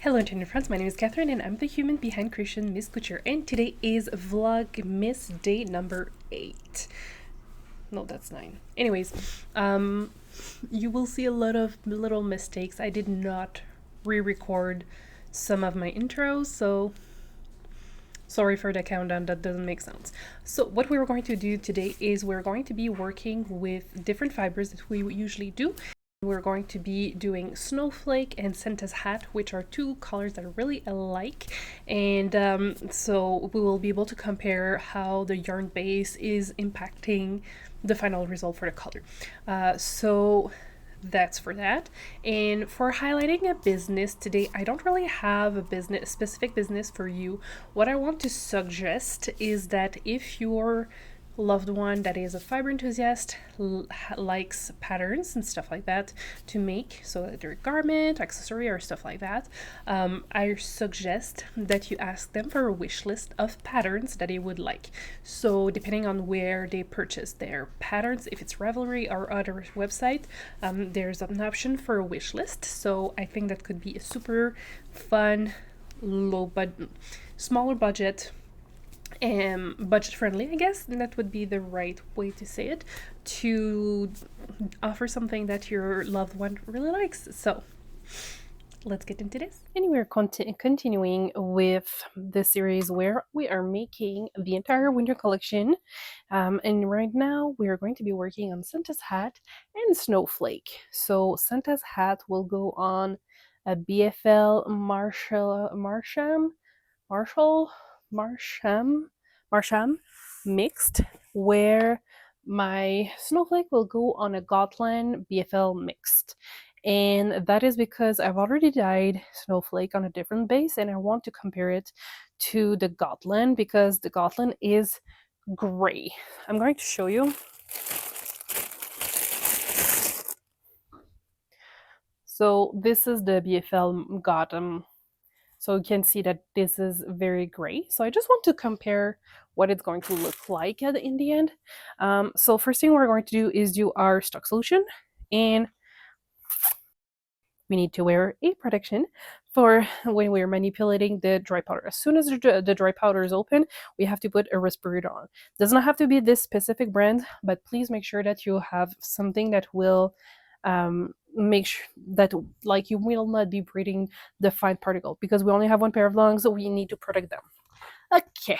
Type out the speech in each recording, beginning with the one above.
Hello internet friends, my name is Catherine and I'm the human behind creation Miss Couture, and today is Vlogmas day number 8. No, that's 9. Anyways, you will see a lot of little mistakes. I did not re-record some of my intros, so sorry for the countdown, that doesn't make sense. So what we're going to do today is we're going to be working with different fibers that we usually do. We're going to be doing Snowflake and Santa's Hat, which are two colors that are really alike, and so we will be able to compare how the yarn base is impacting the final result for the color. So that's for that. And for highlighting a business today, I don't really have a specific business for you. What I want to suggest is that if you're loved one that is a fiber enthusiast, likes patterns and stuff like that to make, so either garment, accessory, or stuff like that, I suggest that you ask them for a wish list of patterns that they would like. So depending on where they purchase their patterns, if it's Ravelry or other website, there's an option for a wish list. So I think that could be a super fun, smaller budget, budget friendly, I guess that would be the right way to say it, to offer something that your loved one really likes. So let's get into this. And we're continuing with the series where we are making the entire winter collection, and right now we are going to be working on Santa's Hat and Snowflake. So Santa's Hat will go on a BFL Marsham mixed, where my Snowflake will go on a Gotland BFL mixed. And that is because I've already dyed Snowflake on a different base and I want to compare it to the Gotland because the Gotland is gray. I'm going to show you. So this is the BFL Gotham. So you can see that this is very gray. So I just want to compare what it's going to look like in the end. So first thing we're going to do is do our stock solution, and we need to wear a protection for when we're manipulating the dry powder. As soon as the dry powder is open, we have to put a respirator on. It does not have to be this specific brand, but please make sure that you have something that will make sure that like you will not be breathing the fine particle, because we only have one pair of lungs, so we need to protect them. Okay.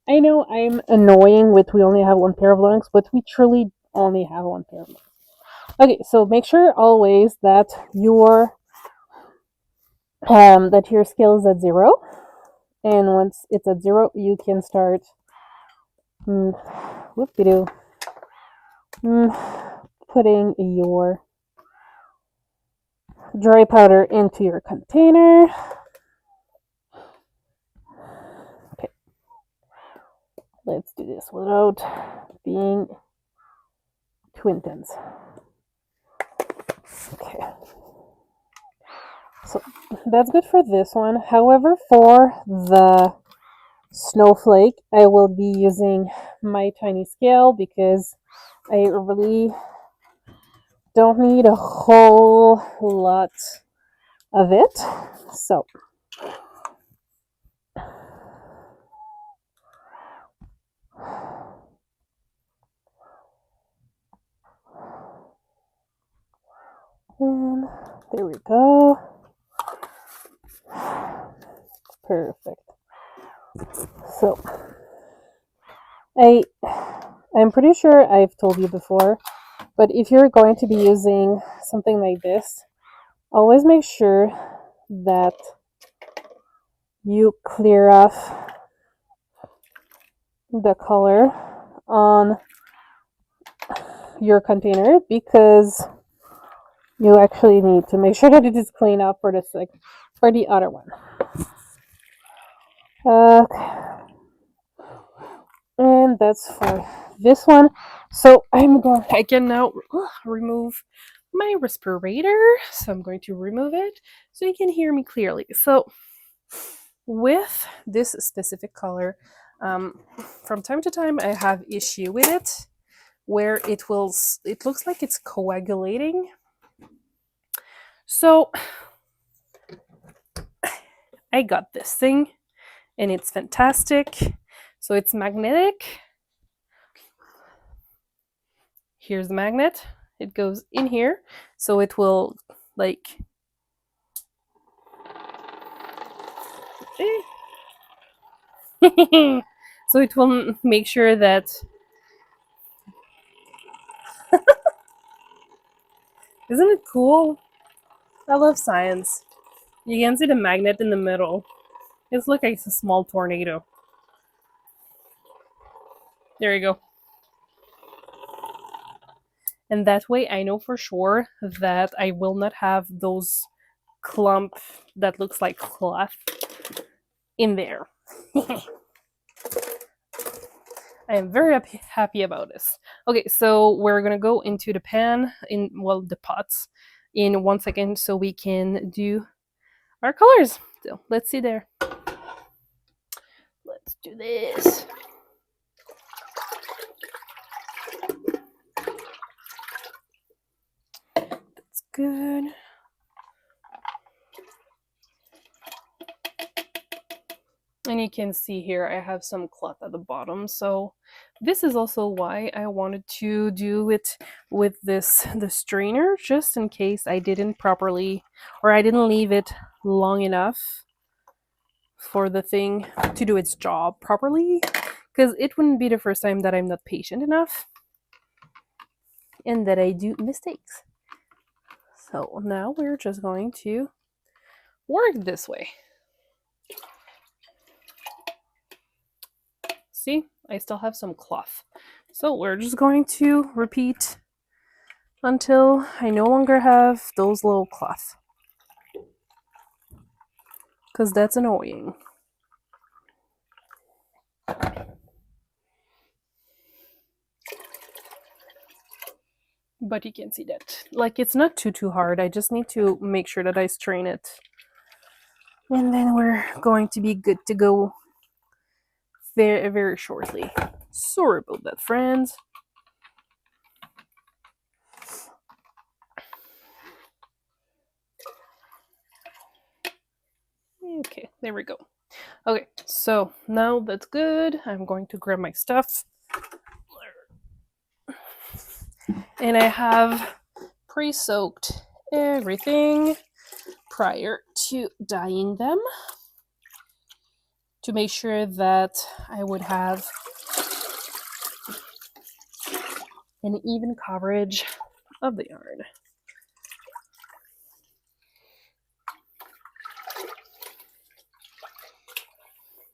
I know I'm annoying with we only have one pair of lungs, but we truly only have one pair of lungs. Okay, so make sure always that your scale is at 0, and once it's at 0, you can start putting your dry powder into your container. Okay, let's do this without being too intense. Okay, so that's good for this one. However, for the Snowflake, I will be using my tiny scale because I really don't need a whole lot of it. So and there we go. Perfect. So I'm pretty sure I've told you before, but if you're going to be using something like this, always make sure that you clear off the color on your container, because you actually need to make sure that it is clean up for the other one. And that's for this one. So I can now remove my respirator. So I'm going to remove it so you can hear me clearly. So with this specific color, from time to time I have issue with it, where it looks like it's coagulating. So I got this thing and it's fantastic. So it's magnetic. Here's the magnet. It goes in here. So it will like so it will make sure that isn't it cool? I love science. You can see the magnet in the middle. It's like a small tornado. There you go. And that way I know for sure that I will not have those clump that looks like cloth in there. I am very happy about this. Okay, so we're gonna go into the pan the pots in 1 second so we can do our colors. So let's see there. Let's do this. That's good. And you can see here I have some cloth at the bottom, so this is also why I wanted to do it with the strainer, just in case I didn't properly, or I didn't leave it long enough for the thing to do its job properly, because it wouldn't be the first time that I'm not patient enough and that I do mistakes. So now we're just going to work this way. See, I still have some cloth. So we're just going to repeat until I no longer have those little cloth. Because that's annoying. But you can see that. Like, it's not too hard. I just need to make sure that I strain it. And then we're going to be good to go very, very shortly. Sorry about that, friends. Okay, there we go. Okay, so now that's good. I'm going to grab my stuff. And I have pre-soaked everything prior to dyeing them to make sure that I would have an even coverage of the yarn.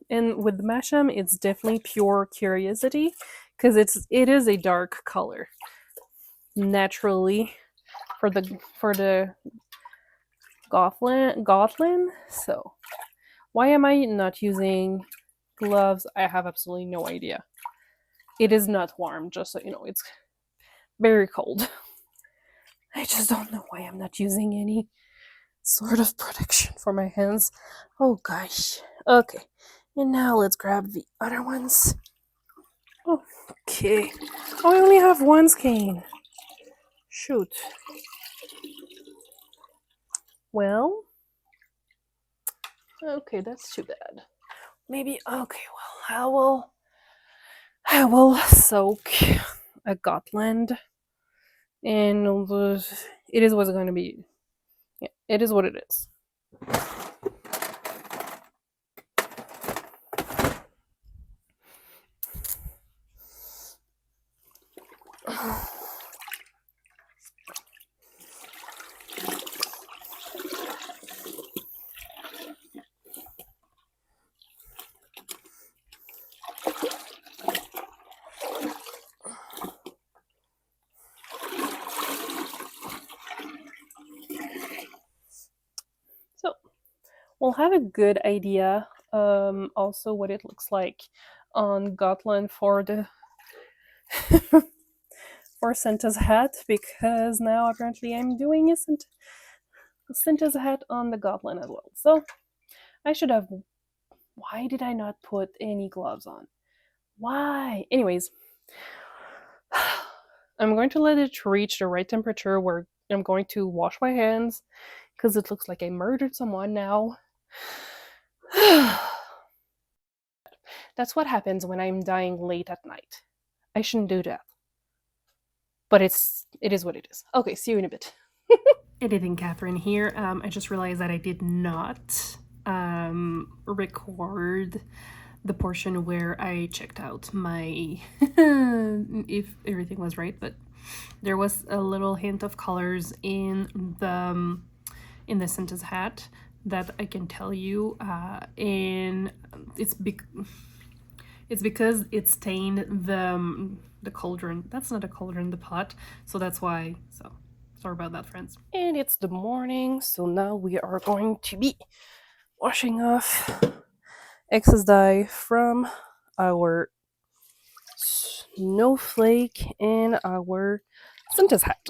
And with the Masham, it's definitely pure curiosity because it is a dark color naturally for the Gothland. So why am I not using gloves? I have absolutely no idea. It is not warm, just so you know. It's very cold. I just don't know why I'm not using any sort of protection for my hands. Oh gosh. Okay. And now let's grab the other ones. Okay. Oh, I only have one skein. Shoot. Well. Okay, that's too bad. Maybe, okay, well, I will soak a Gotland. And it is what's going to be. Yeah, it is what it is. So we'll have a good idea also what it looks like on Gotland for the for Santa's hat, because now apparently I'm doing a Santa's hat on the Gotland as well. So I should have. Why did I not put any gloves on? Why? Anyways, I'm going to let it reach the right temperature where I'm going to wash my hands because it looks like I murdered someone now. That's what happens when I'm dying late at night. I shouldn't do that. But it is what it is. Okay, see you in a bit. Editing Catherine here. I just realized that I did not record the portion where I checked out my if everything was right, but there was a little hint of colors in the Santa's hat that I can tell you, and it's because it stained the cauldron. That's not a cauldron, the pot. So that's why. So sorry about that, friends. And it's the morning, so now we are going to be washing off excess dye from our Snowflake and our Santa's hat.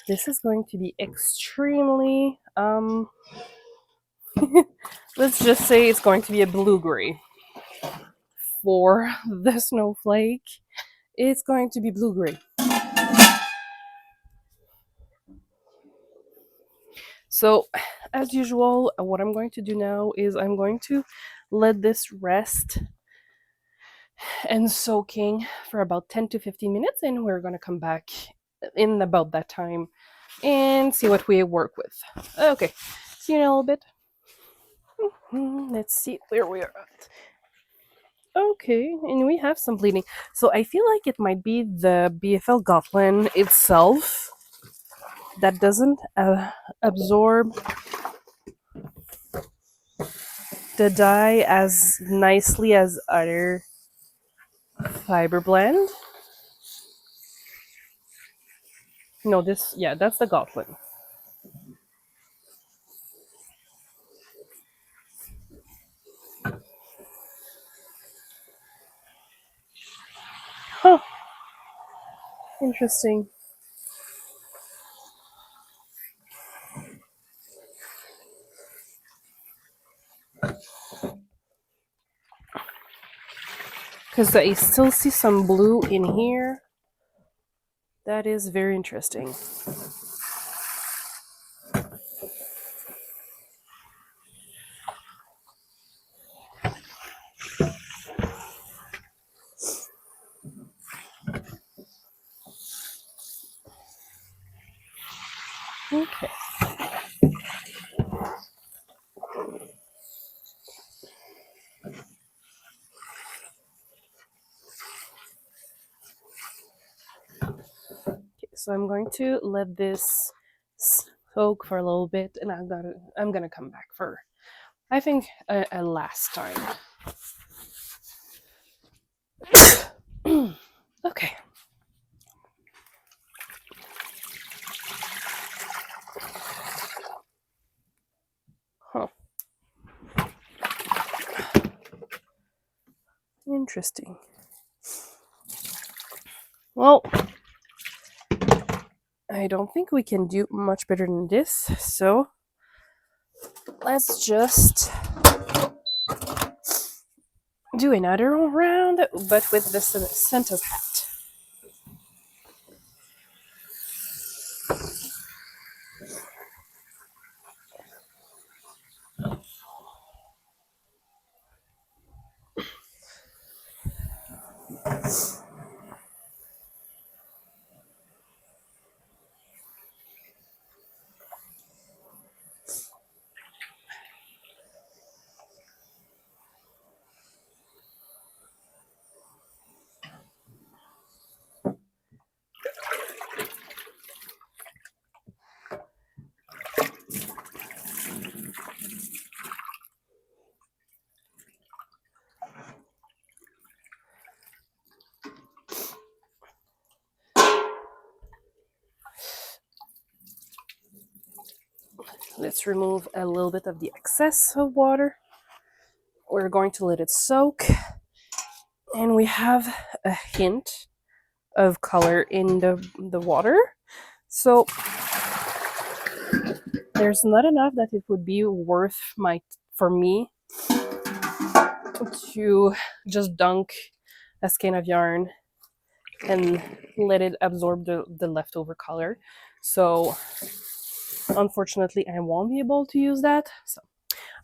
This is going to be extremely let's just say it's going to be a blue-gray. For the Snowflake, it's going to be blue-gray. So, as usual, what I'm going to do now is I'm going to let this rest and soaking for about 10 to 15 minutes, and we're going to come back in about that time and see what we work with. Okay, see you in a little bit. Let's see where we are at. Okay, and we have some bleeding. So I feel like it might be the BFL Goblin itself that doesn't absorb the dye as nicely as other fiber blend. No, that's the Goblin. Huh. Interesting. Because I still see some blue in here. That is very interesting. Okay. So I'm going to let this soak for a little bit, and I'm gonna come back for, I think, a last time. Okay. Huh. Interesting. Well, I don't think we can do much better than this, so let's just do another round, but with the Santa's hat. Let's remove a little bit of the excess of water. We're going to let it soak. And we have a hint of color in the water. So there's not enough that it would be worth for me to just dunk a skein of yarn and let it absorb the leftover color. So unfortunately, I won't be able to use that. So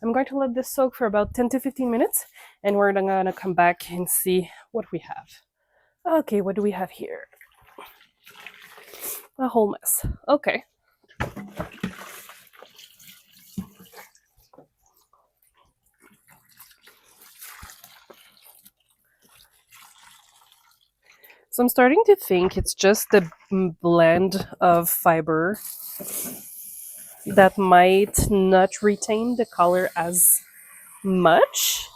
I'm going to let this soak for about 10 to 15 minutes, and we're going to come back and see what we have. Okay, what do we have here? A whole mess. Okay. So I'm starting to think it's just the blend of fiber that might not retain the color as much,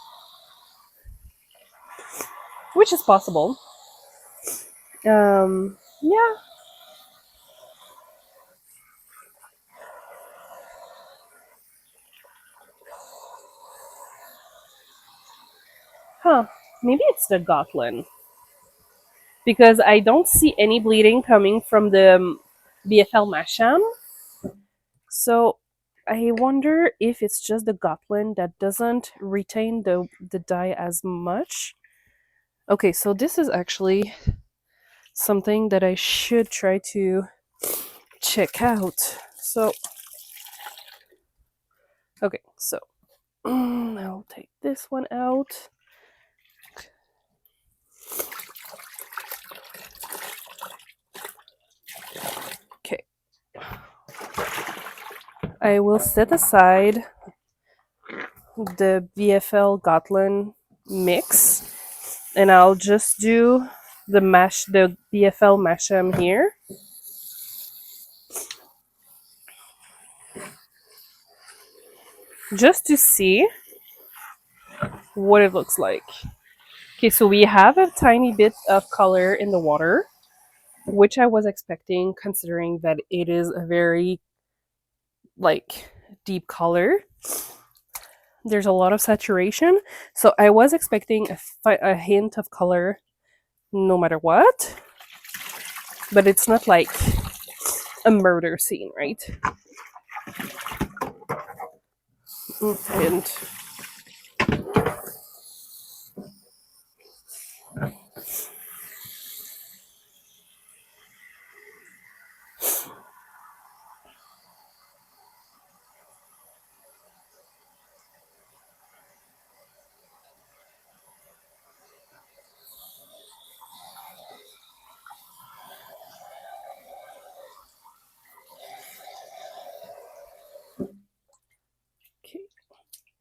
which is possible. Yeah. Huh. Maybe it's the Gotland because I don't see any bleeding coming from the BFL Masham. So I wonder if it's just the Gotland that doesn't retain the dye as much. Okay, so this is actually something that I should try to check out. So, okay, so I'll take this one out. Okay, I will set aside the BFL Gotland mix, and I'll just do the BFL Masham here. Just to see what it looks like. Okay, so we have a tiny bit of color in the water, which I was expecting considering that it is a very like deep color. There's a lot of saturation, so I was expecting a hint of color no matter what, but it's not like a murder scene, right? And okay.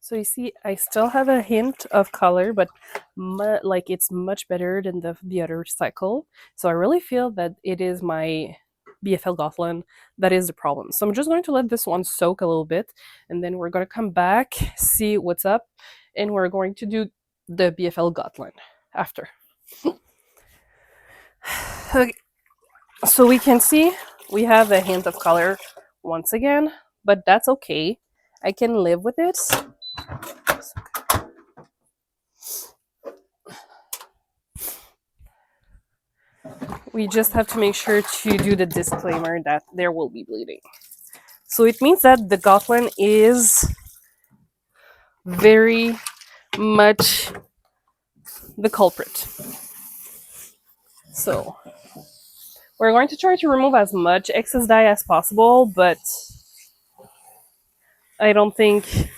So you see, I still have a hint of color, but like it's much better than the other cycle. So I really feel that it is my BFL Gotland that is the problem. So I'm just going to let this one soak a little bit, and then we're going to come back, see what's up, and we're going to do the BFL Gotland after. Okay. So we can see we have a hint of color once again, but that's okay. I can live with it. We just have to make sure to do the disclaimer that there will be bleeding. So it means that the Gotland is very much the culprit. So we're going to try to remove as much excess dye as possible, but I don't think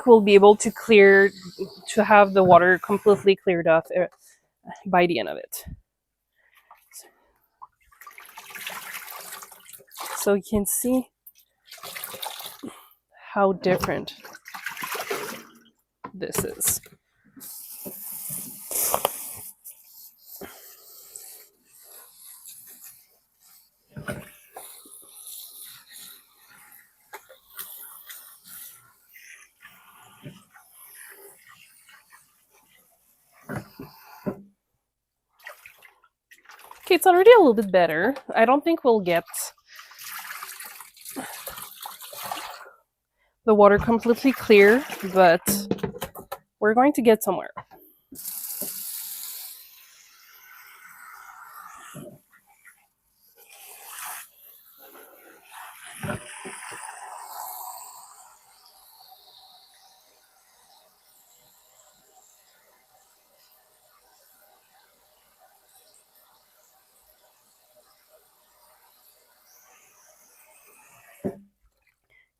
we'll be able to have the water completely cleared off by the end of it. So you can see how different this is. Okay, it's already a little bit better. I don't think we'll get the water completely clear, but we're going to get somewhere.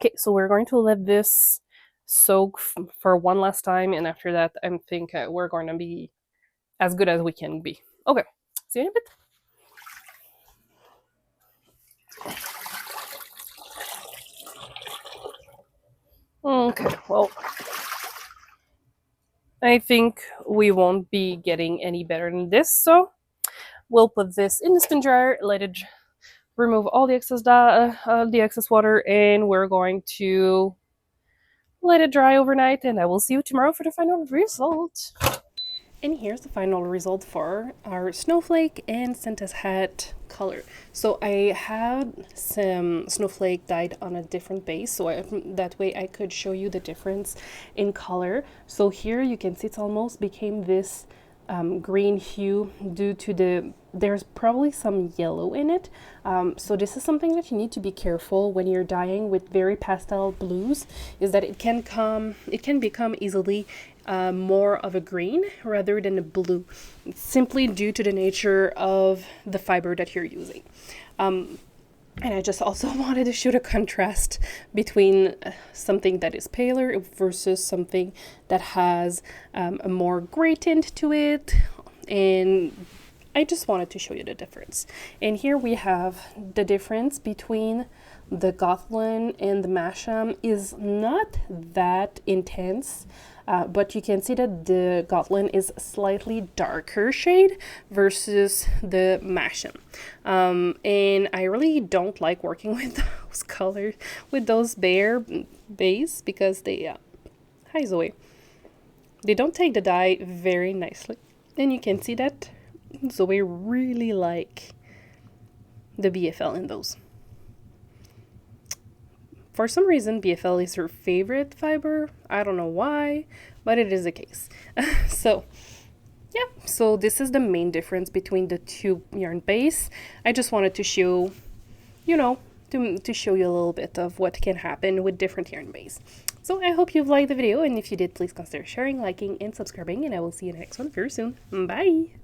Okay, so we're going to let this soak for one last time, and after that I think we're going to be as good as we can be. Okay, see you in a bit. Okay, well, I think we won't be getting any better than this, so we'll put this in the spin dryer, let it remove all the excess water, and we're going to let it dry overnight, and I will see you tomorrow for the final result. And here's the final result for our snowflake and Santa's hat color. So I had some snowflake dyed on a different base, so that way I could show you the difference in color. So here you can see it's almost became this green hue due to there's probably some yellow in it. So this is something that you need to be careful when you're dyeing with very pastel blues, is that it can become easily more of a green rather than a blue, simply due to the nature of the fiber that you're using. And I just also wanted to show the contrast between something that is paler versus something that has a more gray tint to it. And I just wanted to show you the difference. And here we have the difference between the Gotland and the Masham is not that intense. But you can see that the Gotland is slightly darker shade versus the Masham. And I really don't like working with those colors, with those bare base, because they, hi Zoe, they don't take the dye very nicely. And you can see that Zoe really like the BFL in those. For some reason, BFL is her favorite fiber. I don't know why, but it is the case. So, yeah, so this is the main difference between the two yarn base. I just wanted to show, to show you a little bit of what can happen with different yarn base. So I hope you've liked the video, and if you did, please consider sharing, liking, and subscribing, and I will see you in the next one very soon. Bye!